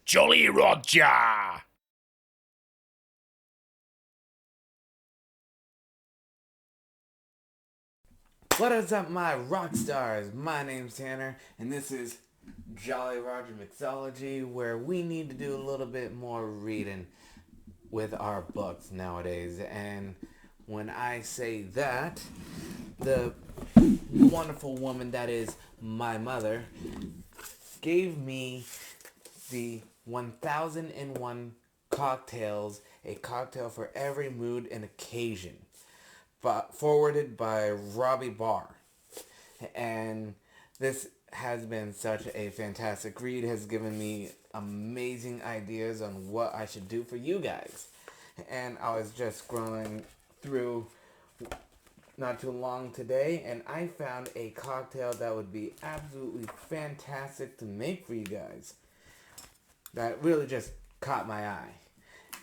Jolly Roger! What is up, my rock stars? My name's Tanner, and this is Jolly Roger Mixology, where we need to do a little bit more reading with our books nowadays. And when I say that, the wonderful woman that is my mother gave me the 1001 cocktails, a cocktail for every mood and occasion, forwarded by Robbie Barr. And this has been such a fantastic read, has given me amazing ideas on what I should do for you guys. And I was just scrolling through not too long today, and I found a cocktail that would be absolutely fantastic to make for you guys. That really just caught my eye.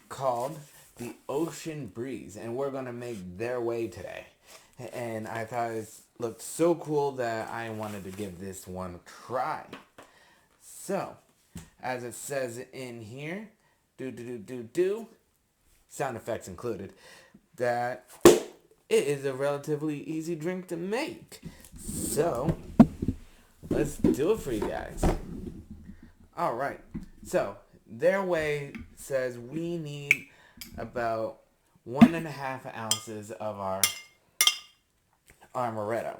Called the Ocean Breeze, and we're gonna make their way today. And I thought it looked so cool that I wanted to give this one a try. So, as it says in here, sound effects included, that it is a relatively easy drink to make. So, let's do it for you guys. Alright, so their way says we need about 1.5 ounces of our amaretto.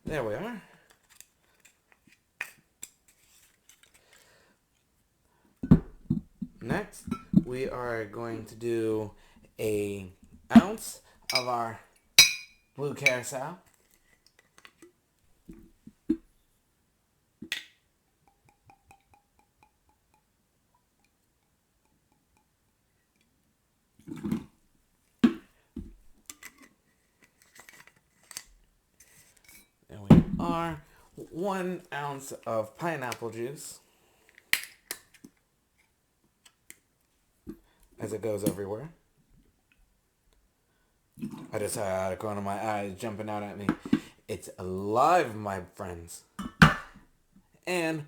There we are. Next, we are going to do an ounce of our blue carousel. There we are. 1 ounce of pineapple juice. As it goes everywhere. I just had a corner of my eyes jumping out at me. It's alive, my friends. And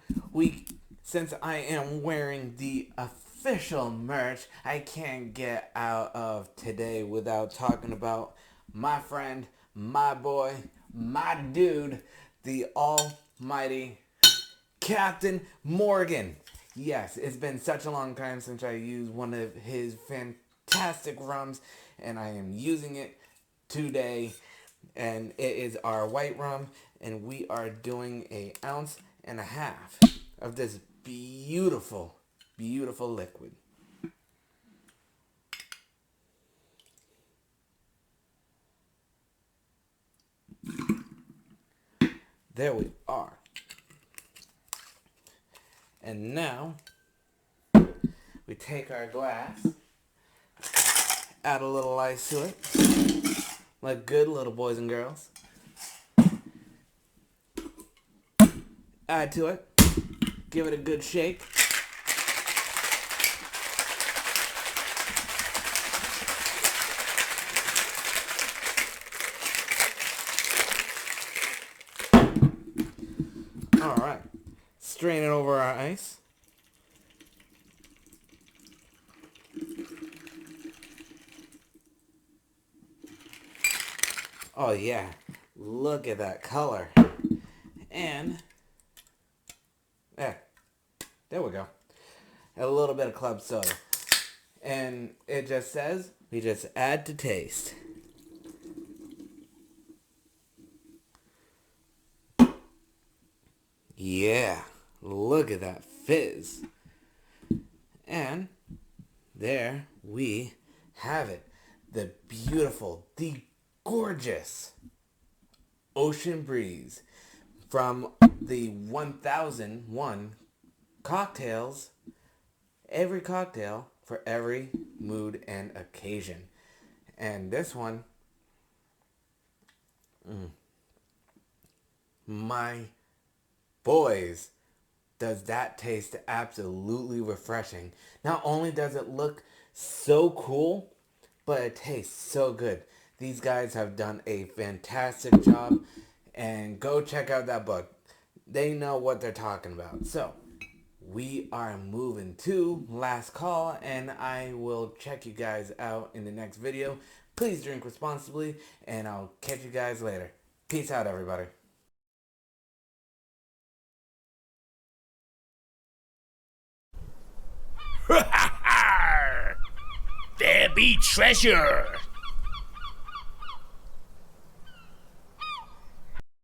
since I am wearing the official merch, I can't get out of today without talking about my friend, my boy, my dude, the almighty Captain Morgan. Yes, it's been such a long time since I used one of his fantastic rums, and I am using it today. And it is our white rum, and we are doing 1.5 ounces of this beautiful, beautiful liquid. There we are. And now, we take our glass, add a little ice to it, like good little boys and girls. Add to it, give it a good shake. Alright, strain it over our ice. Oh yeah, look at that color. And, there we go. A little bit of club soda. And it just says, we just add to taste. Yeah, look at that fizz. And there we have it. The beautiful, the gorgeous Ocean Breeze from the 1001 cocktails. Every cocktail for every mood and occasion. And this one, my boys, does that taste absolutely refreshing. Not only does it look so cool, but it tastes so good. These guys have done a fantastic job, and go check out that book. They know what they're talking about. So, we are moving to last call, and I will check you guys out in the next video. Please drink responsibly, and I'll catch you guys later. Peace out, everybody. There be treasure.